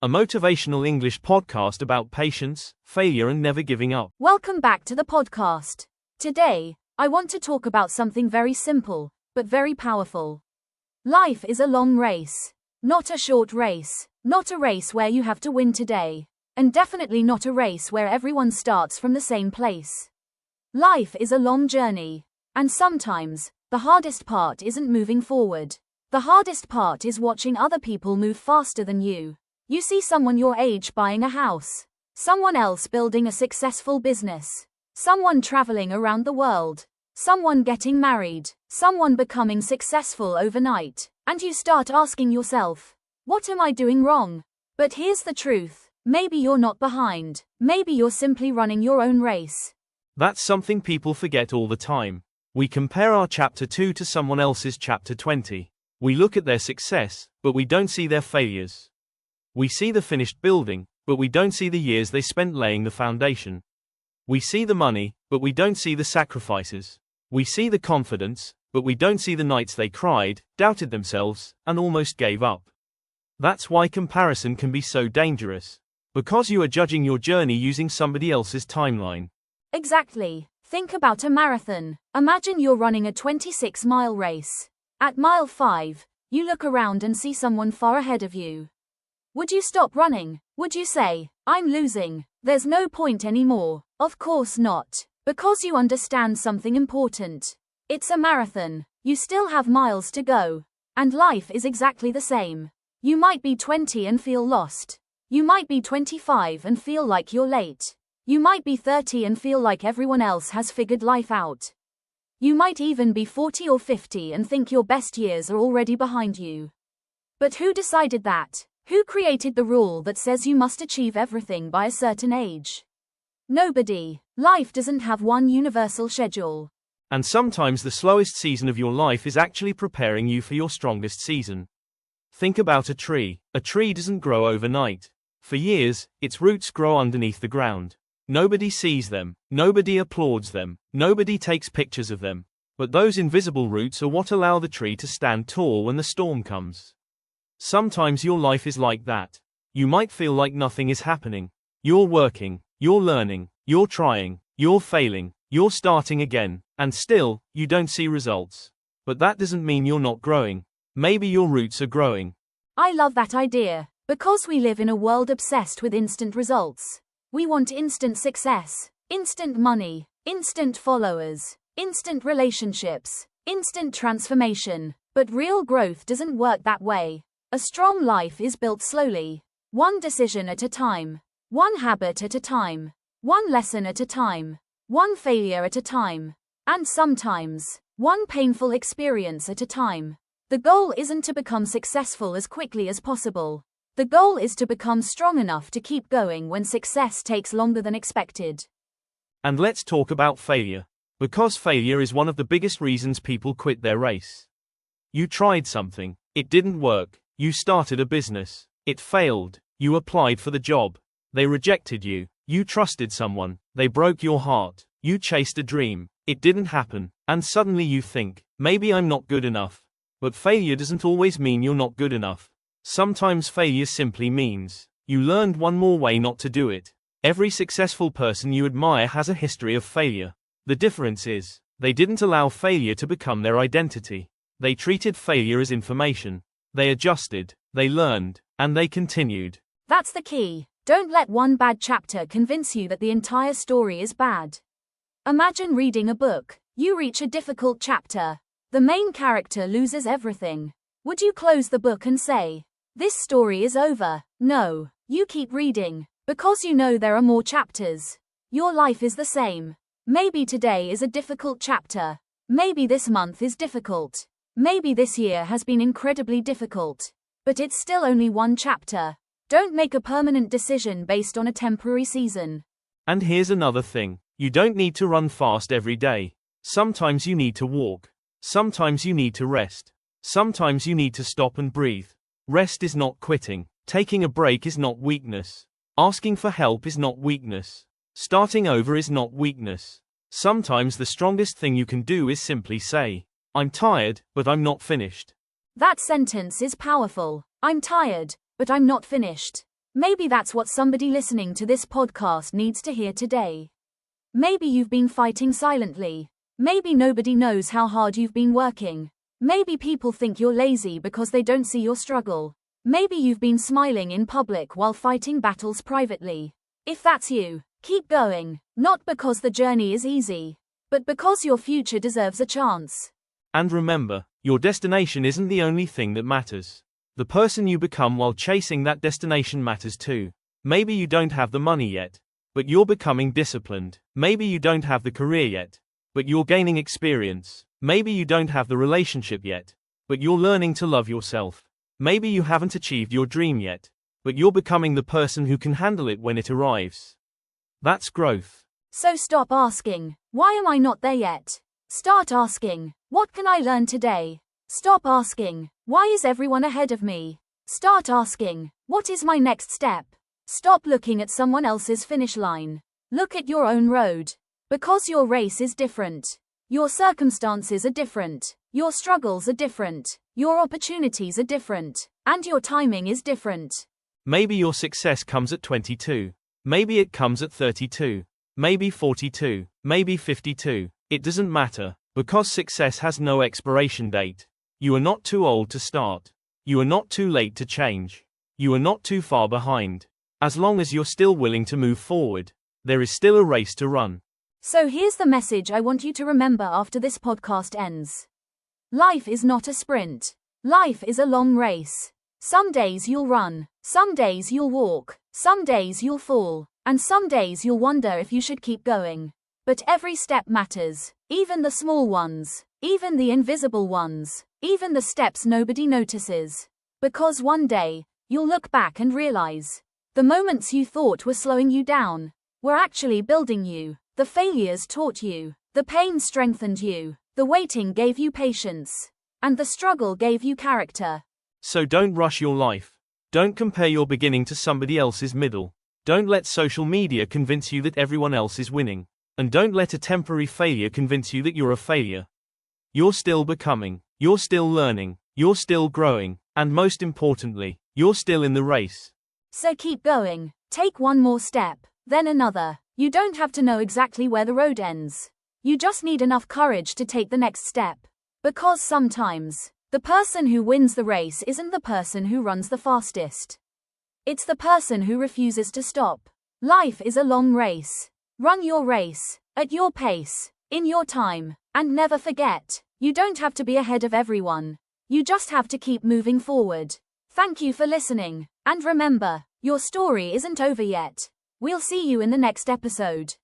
a motivational English podcast about patience, failure, and never giving up. Welcome back to the podcast. Today, I want to talk about something very simple, but very powerful. Life is a long race, not a short race, not a race where you have to win today, and definitely not a race where everyone starts from the same place. Life is a long journey, and sometimes, the hardest part isn't moving forward. The hardest part is watching other people move faster than you. You see someone your age buying a house, someone else building a successful business, someone traveling around the world, someone getting married, someone becoming successful overnight, and you start asking yourself, what am I doing wrong? But here's the truth, maybe you're not behind, maybe you're simply running your own race. That's something people forget all the time. We compare our chapter 2 to someone else's chapter 20. We look at their success, but we don't see their failures. We see the finished building, but we don't see the years they spent laying the foundation. We see the money, but we don't see the sacrifices. We see the confidence, but we don't see the nights they cried, doubted themselves, and almost gave up. That's why comparison can be so dangerous. Because you are judging your journey using somebody else's timeline. Exactly. Think about a marathon. Imagine you're running a 26-mile race. At mile 5, you look around and see someone far ahead of you. Would you stop running? Would you say, I'm losing, there's no point anymore? Of course not. Because you understand something important. It's a marathon. You still have miles to go. And life is exactly the same. You might be 20 and feel lost. You might be 25 and feel like you're late. You might be 30 and feel like everyone else has figured life out. You might even be 40 or 50 and think your best years are already behind you. But who decided that? Who created the rule that says you must achieve everything by a certain age? Nobody. Life doesn't have one universal schedule. And sometimes the slowest season of your life is actually preparing you for your strongest season. Think about a tree. A tree doesn't grow overnight. For years, its roots grow underneath the ground. Nobody sees them, nobody applauds them, nobody takes pictures of them. But those invisible roots are what allow the tree to stand tall when the storm comes. Sometimes your life is like that. You might feel like nothing is happening. You're working, you're learning, you're trying, you're failing, you're starting again, and still, you don't see results. But that doesn't mean you're not growing. Maybe your roots are growing. I love that idea. Because we live in a world obsessed with instant results. We want instant success, instant money, instant followers, instant relationships, instant transformation. But real growth doesn't work that way. A strong life is built slowly. One decision at a time. One habit at a time. One lesson at a time. One failure at a time. And sometimes, one painful experience at a time. The goal isn't to become successful as quickly as possible. The goal is to become strong enough to keep going when success takes longer than expected. And let's talk about failure. Because failure is one of the biggest reasons people quit their race. You tried something, it didn't work. You started a business, it failed. You applied for the job, they rejected you. You trusted someone, they broke your heart. You chased a dream, it didn't happen. And suddenly you think, maybe I'm not good enough. But failure doesn't always mean you're not good enough. Sometimes failure simply means you learned one more way not to do it. Every successful person you admire has a history of failure. The difference is, they didn't allow failure to become their identity. They treated failure as information. They adjusted, they learned, and they continued. That's the key. Don't let one bad chapter convince you that the entire story is bad. Imagine reading a book. You reach a difficult chapter. The main character loses everything. Would you close the book and say, this story is over? No. You keep reading, because you know there are more chapters. Your life is the same. Maybe today is a difficult chapter. Maybe this month is difficult. Maybe this year has been incredibly difficult. But it's still only one chapter. Don't make a permanent decision based on a temporary season. And here's another thing. You don't need to run fast every day. Sometimes you need to walk. Sometimes you need to rest. Sometimes you need to stop and breathe. Rest is not quitting. Taking a break is not weakness. Asking for help is not weakness. Starting over is not weakness. Sometimes the strongest thing you can do is simply say, I'm tired, but I'm not finished. That sentence is powerful. I'm tired, but I'm not finished. Maybe that's what somebody listening to this podcast needs to hear today. Maybe you've been fighting silently. Maybe nobody knows how hard you've been working. Maybe people think you're lazy because they don't see your struggle. Maybe you've been smiling in public while fighting battles privately. If that's you, keep going, not because the journey is easy, but because your future deserves a chance. And remember, your destination isn't the only thing that matters. The person you become while chasing that destination matters too. Maybe you don't have the money yet, but you're becoming disciplined. Maybe you don't have the career yet, but you're gaining experience. Maybe you don't have the relationship yet, but you're learning to love yourself. Maybe you haven't achieved your dream yet, but you're becoming the person who can handle it when it arrives. That's growth. So stop asking, why am I not there yet? Start asking, what can I learn today? Stop asking, why is everyone ahead of me? Start asking, what is my next step? Stop looking at someone else's finish line. Look at your own road. Because your race is different. Your circumstances are different. Your struggles are different. Your opportunities are different. And your timing is different. Maybe your success comes at 22. Maybe it comes at 32. Maybe 42. Maybe 52. It doesn't matter, because success has no expiration date. You are not too old to start. You are not too late to change. You are not too far behind. As long as you're still willing to move forward, there is still a race to run. So here's the message I want you to remember after this podcast ends. Life is not a sprint. Life is a long race. Some days you'll run, some days you'll walk, some days you'll fall, and some days you'll wonder if you should keep going. But every step matters, even the small ones, even the invisible ones, even the steps nobody notices. Because one day, you'll look back and realize, the moments you thought were slowing you down were actually building you. The failures taught you, the pain strengthened you, the waiting gave you patience, and the struggle gave you character. So don't rush your life. Don't compare your beginning to somebody else's middle. Don't let social media convince you that everyone else is winning. And don't let a temporary failure convince you that you're a failure. You're still becoming, you're still learning, you're still growing, and most importantly, you're still in the race. So keep going, take one more step, then another. You don't have to know exactly where the road ends. You just need enough courage to take the next step. Because sometimes, the person who wins the race isn't the person who runs the fastest. It's the person who refuses to stop. Life is a long race. Run your race, at your pace, in your time, and never forget, you don't have to be ahead of everyone. You just have to keep moving forward. Thank you for listening, and remember, your story isn't over yet. We'll see you in the next episode.